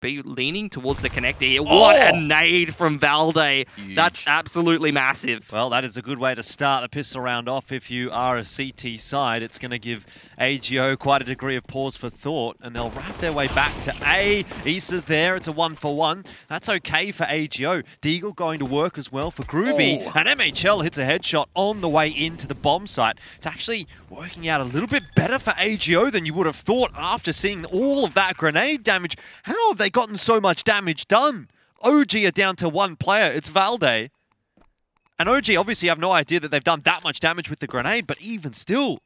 be leaning towards the connector here. What a nade from Valde. Huge. That's absolutely massive. Well, that is a good way to start the pistol round off. If you are a CT side, it's going to give AGO quite a degree of pause for thought, and they'll wrap their way back to A. Isa's there. It's a 1-for-1. That's okay for AGO. Deagle going to work as well for Groovy, and MHL hits a headshot on the way into the bomb site. It's actually working out a little bit better for AGO than you would have thought after seeing all of that grenade damage. How have they gotten so much damage done? OG are down to one player. It's Valde. And OG obviously have no idea that they've done that much damage with the grenade, but even still,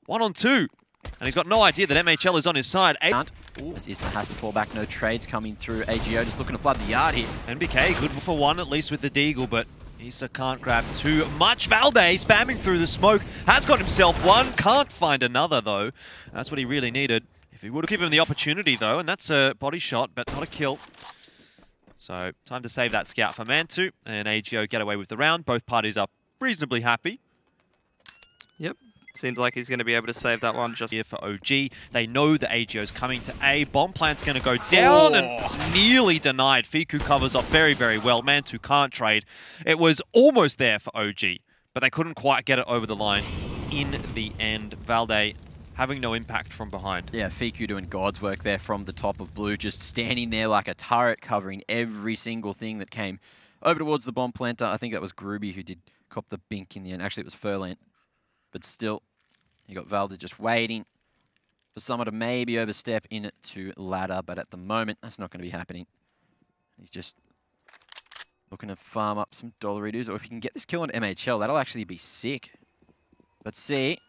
1-on-2. And he's got no idea that MHL is on his side. As Issa has to fall back, no trades coming through. AGO just looking to flood the yard here. NBK good for one, at least with the Deagle, but Issa can't grab too much. Valde spamming through the smoke, has got himself one, can't find another though. That's what he really needed. If he would have given him the opportunity though, and that's a body shot, but not a kill. So time to save that scout for Mantu, and AGO get away with the round. Both parties are reasonably happy. Yep. Seems like he's going to be able to save that one just here for OG. They know that AGO's coming to A. Bomb plant's going to go down and nearly denied. Fiku covers up very, very well. Mantu can't trade. It was almost there for OG, but they couldn't quite get it over the line in the end. Valde having no impact from behind. Yeah, Fiku doing God's work there from the top of blue, just standing there like a turret, covering every single thing that came over towards the bomb planter. I think that was Gruby who did cop the bink in the end. Actually, it was Furlan. But still, you got Valde just waiting for someone to maybe overstep into ladder, but at the moment, that's not going to be happening. He's just looking to farm up some Dollaritos, or if he can get this kill on MHL, that'll actually be sick. Let's see.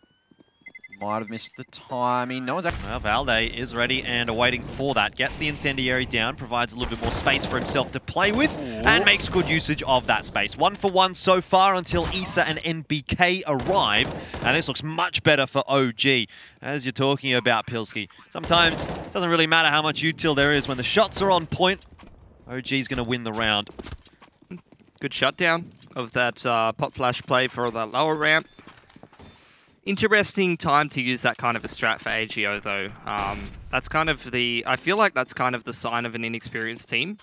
Might have missed the timing. No one's actually... Well, Valde is ready and awaiting for that. Gets the incendiary down, provides a little bit more space for himself to play with, and makes good usage of that space. 1-for-1 so far until Issa and NBK arrive, and this looks much better for OG. As you're talking about, Pilski, sometimes it doesn't really matter how much util there is. When the shots are on point, OG's going to win the round. good shutdown of that pot flash play for the lower ramp. Interesting time to use that kind of a strat for AGO though. That's kind of the, I feel like that's kind of the sign of an inexperienced team.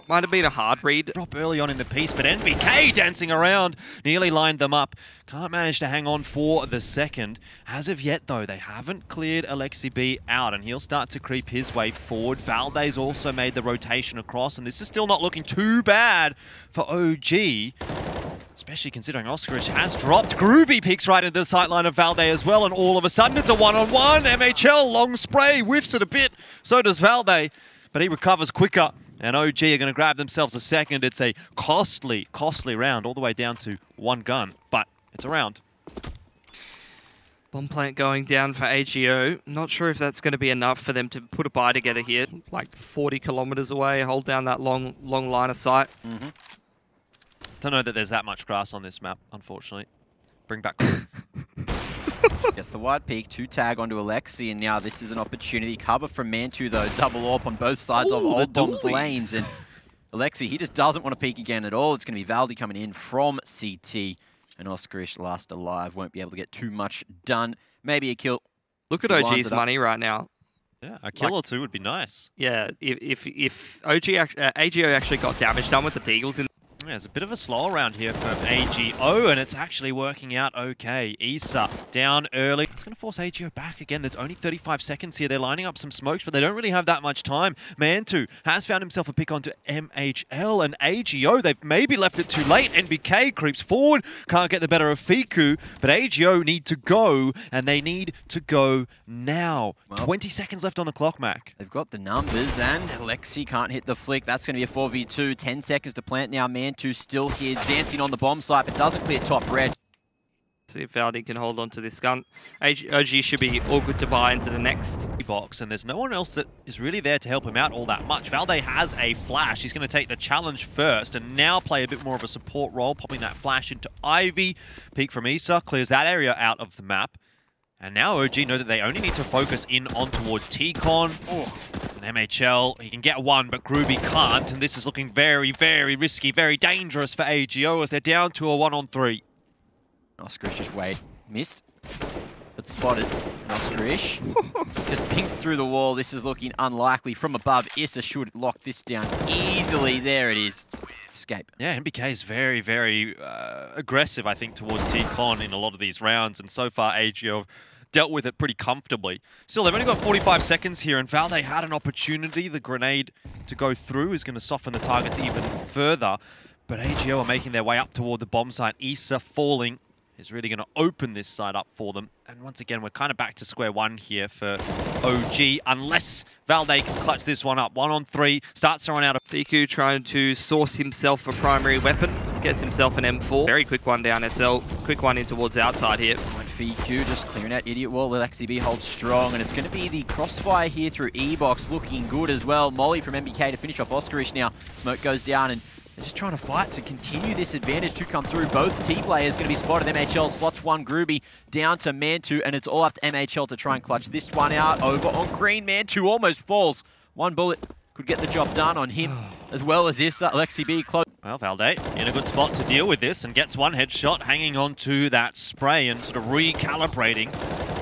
Might have been a hard read. Drop early on in the piece, but NBK dancing around, nearly lined them up. Can't manage to hang on for the second. As of yet though, they haven't cleared Alexi B out, and he'll start to creep his way forward. Valde's also made the rotation across, and this is still not looking too bad for OG. Especially considering Oscarich has dropped. Groovy peeks right into the sightline of Valde as well, and all of a sudden it's a one-on-one. MHL, long spray, whiffs it a bit. So does Valde, but he recovers quicker. And OG are going to grab themselves a second. It's a costly round, all the way down to one gun, but it's a round. Bomb plant going down for AGO. Not sure if that's going to be enough for them to put a buy together here. Like 40 kilometers away, hold down that long line of sight. Don't know that there's that much grass on this map, unfortunately. Bring back... Gets the wide peak, 2 tag onto Alexi, and now this is an opportunity. Cover from Mantu though, double AWP on both sides of Old Bomb's lanes. And Alexi, he just doesn't want to peek again at all. It's going to be Valde coming in from CT. And Oscarish, last alive, won't be able to get too much done. Maybe a kill. Look at OG's money right now. Yeah, a kill or two would be nice. Yeah, if AGO actually got damage done with the Deagles in. Yeah, it's a bit of a slow round here from AGO, and it's actually working out okay. Issa down early. It's going to force AGO back again. There's only 35 seconds here. They're lining up some smokes, but they don't really have that much time. Mantu has found himself a pick onto MHL, and AGO, they've maybe left it too late. NBK creeps forward, can't get the better of Fiku, but AGO need to go, and they need to go now. Well, 20 seconds left on the clock, Mac. They've got the numbers, and Alexi can't hit the flick. That's going to be a 4v2. 10 seconds to plant now. Mantu still here, dancing on the bomb site, but doesn't clear top red. See if Valde can hold on to this gun. OG should be all good to buy into the next box, and there's no one else that is really there to help him out all that much. Valde has a flash. He's going to take the challenge first and now play a bit more of a support role, popping that flash into Ivy. Peek from Issa clears that area out of the map. And now OG know that they only need to focus in on towards T-Con. And MHL, he can get one, but Groovy can't. And this is looking very, very risky, very dangerous for AGO as they're down to a 1-on-3. Oscar's just wait. Missed. but spotted. Noskarish just pinked through the wall. This is looking unlikely. From above, Issa should lock this down easily. There it is. Escape. Yeah, NBK is very, very aggressive, I think, towards T-Con in a lot of these rounds, and so far AGO dealt with it pretty comfortably. Still, they've only got 45 seconds here, and Valde had an opportunity. The grenade to go through is going to soften the targets even further, but AGO are making their way up toward the bomb site. Issa falling is really going to open this side up for them. And once again, we're kind of back to square one here for OG, unless Valde can clutch this one up. 1 on 3, starts to run out of... Fiku trying to source himself a primary weapon, gets himself an M4. Very quick one down SL, quick one in towards outside here. Fiku just clearing out Idiot Wall. LXCB holds strong, and it's going to be the crossfire here through E-Box, looking good as well. Molly from MBK to finish off Oscarish now. Smoke goes down, and they're just trying to fight to continue this advantage to come through. Both T-players going to be spotted. MHL slots one Groovy down to Man2, and it's all up to MHL to try and clutch this one out. Over on green, Man2 almost falls. One bullet could get the job done on him, as well as Issa. LXCB close. Well, Valde in a good spot to deal with this and gets one headshot, hanging on to that spray and sort of recalibrating.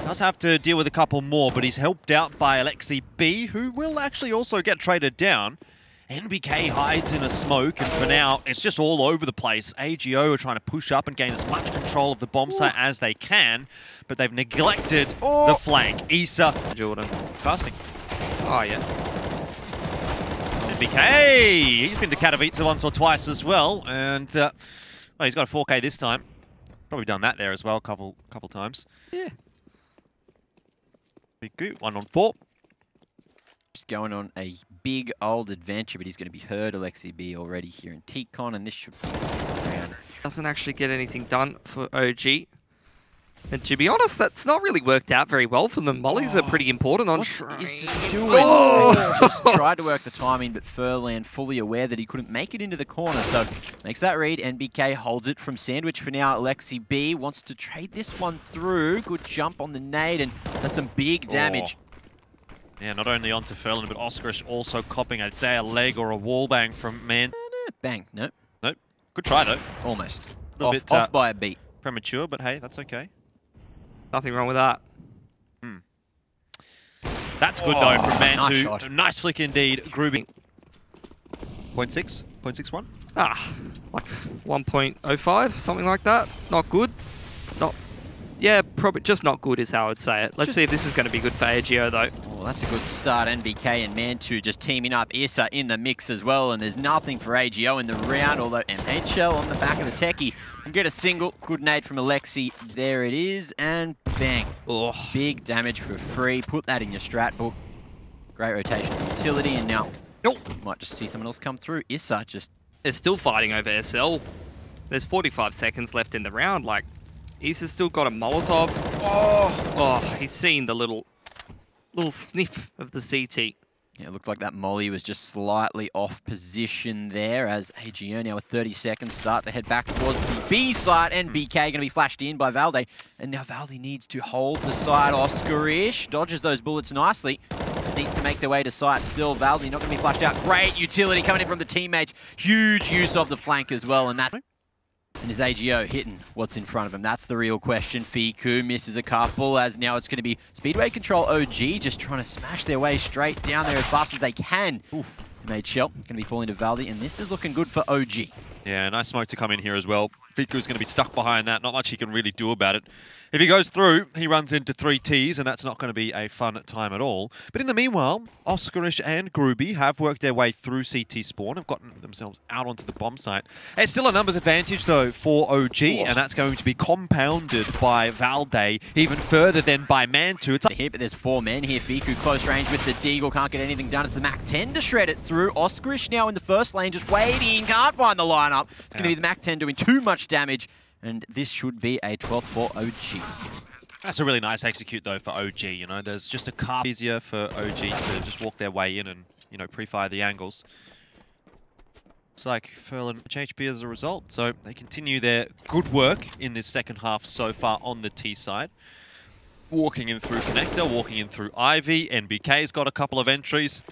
Does have to deal with a couple more, but he's helped out by Alexi B, who will actually also get traded down. NBK hides in a smoke, and for now, it's just all over the place. AGO are trying to push up and gain as much control of the bomb site as they can, but they've neglected the flank. Issa. Jordan. Passing. Oh, yeah. NBK! He's been to Katowice once or twice as well, and well, he's got a 4K this time. Probably done that there as well a couple times. Yeah. Big goot, 1 on 4. Just going on a big old adventure, but he's going to be heard Alexi B already here in T-Con, and this should be around. Doesn't actually get anything done for OG. And to be honest, that's not really worked out very well for them. Mollies are pretty important on train. Just tried to work the timing, but Furlan fully aware that he couldn't make it into the corner, so makes that read. NBK holds it from Sandwich for now. Alexi B wants to trade this one through. Good jump on the nade, and that's some big damage. Yeah, not only onto Furlan, but Oscarish also copping a leg or a wall bang from Man. Bang, nope. Nope. Good try, though. Almost. Off by a beat. Premature, but hey, that's okay. Nothing wrong with that. That's good, though, from Man2. Nice, nice flick indeed. Groovy. 0.6? 0.61? Ah, like 1.05, something like that. Not good. Not... Yeah, probably just not good is how I'd say it. Let's see if this is going to be good for AGO, though. Oh, that's a good start. NBK and Man2 just teaming up. Issa in the mix as well, and there's nothing for AGO in the round, although MHL on the back of the techie can get a single. Good nade from Alexi. There it is, and bang. Oh. Big damage for free. Put that in your strat book. Great rotation of utility, and now you might just see someone else come through. Issa just... They're still fighting over SL. There's 45 seconds left in the round, like... Issa's still got a Molotov. Oh, he's seen the little sniff of the CT. Yeah, it looked like that Molly was just slightly off position there as AGO now with 30 seconds start to head back towards the B side. NBK going to be flashed in by Valde. And now Valde needs to hold the side. Oscarish dodges those bullets nicely. Needs to make their way to site still. Valde not going to be flashed out. Great utility coming in from the teammates. Huge use of the flank as well. And that's... And is AGO hitting what's in front of him? That's the real question. Fiku misses a couple, as now it's going to be Speedway Control OG just trying to smash their way straight down there as fast as they can. MHL going to be falling to Valde, and this is looking good for OG. Yeah, nice smoke to come in here as well. Fiku's going to be stuck behind that. Not much he can really do about it. If he goes through, he runs into 3 Ts, and that's not going to be a fun time at all. But in the meanwhile, Oscarish and Groovy have worked their way through CT spawn, have gotten themselves out onto the bomb site. It's still a numbers advantage, though, for OG, and that's going to be compounded by Valde, even further than by Man2. It's here, but there's 4 men here. Fiku close range with the Deagle, can't get anything done. It's the Mac-10 to shred it through. Oscarish now in the first lane, just waiting, can't find the lineup. It's going to be the Mac-10 doing too much damage. And this should be a 12th for OG. That's a really nice execute, though, for OG. You know, there's just a car easier for OG to just walk their way in and, you know, pre-fire the angles. Looks like Furlan HP as a result, so they continue their good work in this second half so far on the T side. Walking in through Connector, walking in through Ivy. NBK's got a couple of entries.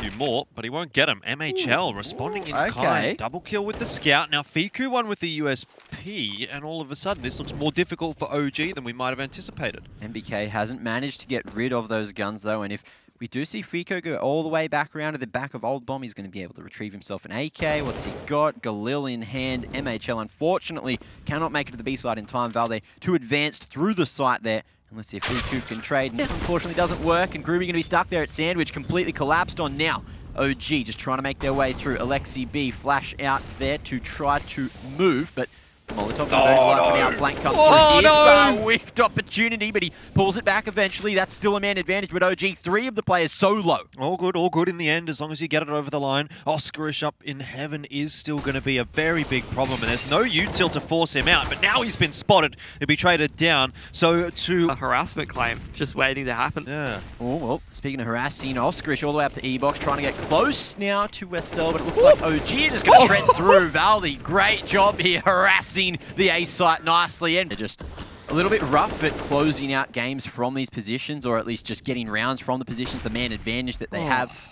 few more, but he won't get them. MHL responding in okay. kind. Double kill with the scout. Now Fiku won with the USP, and all of a sudden this looks more difficult for OG than we might have anticipated. MBK hasn't managed to get rid of those guns though, and if we do see Fico go all the way back around to the back of Old Bomb, he's going to be able to retrieve himself an AK. What's he got? Galil in hand. MHL unfortunately cannot make it to the B side in time. Valde too advanced through the site there. And let's see if Fiku can trade. Unfortunately doesn't work, and Groovy going to be stuck there at Sandwich, completely collapsed on now. OG just trying to make their way through. Alexi B flash out there to try to move, but Molotov now. Blank comes through. Whiffed opportunity, but he pulls it back eventually. That's still a man advantage, but OG, 3 of the players so low. All good in the end, as long as you get it over the line. Oscarish up in heaven is still going to be a very big problem, and there's no util to force him out, but now he's been spotted. He'll be traded down, so to... A harassment claim, just waiting to happen. Yeah. Oh, well, speaking of harassing, Oscarish all the way up to E-Box, trying to get close now to SL, but it looks like OG is going to shred through. Valdi, great job here, harassing the A site nicely, and they're just a little bit rough at closing out games from these positions, or at least just getting rounds from the positions, the man advantage that they have.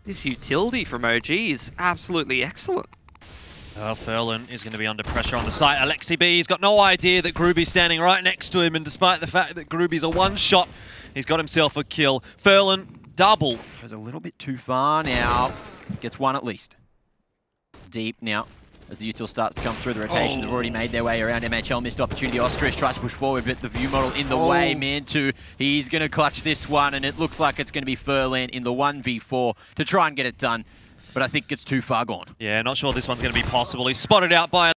This utility from OG is absolutely excellent. Well, Ferlin is going to be under pressure on the site. Alexi B's got no idea that Grooby's standing right next to him, and despite the fact that Grooby's a one-shot, he's got himself a kill. Ferlin, double. Goes a little bit too far now. Gets one at least. Deep now. As the util starts to come through, the rotations have already made their way around. MHL missed opportunity. Oscarish tries to push forward, but the view model in the way. Man2, he's going to clutch this one, and it looks like it's going to be Furlan in the 1v4 to try and get it done. But I think it's too far gone. Yeah, not sure this one's going to be possible. He's spotted out by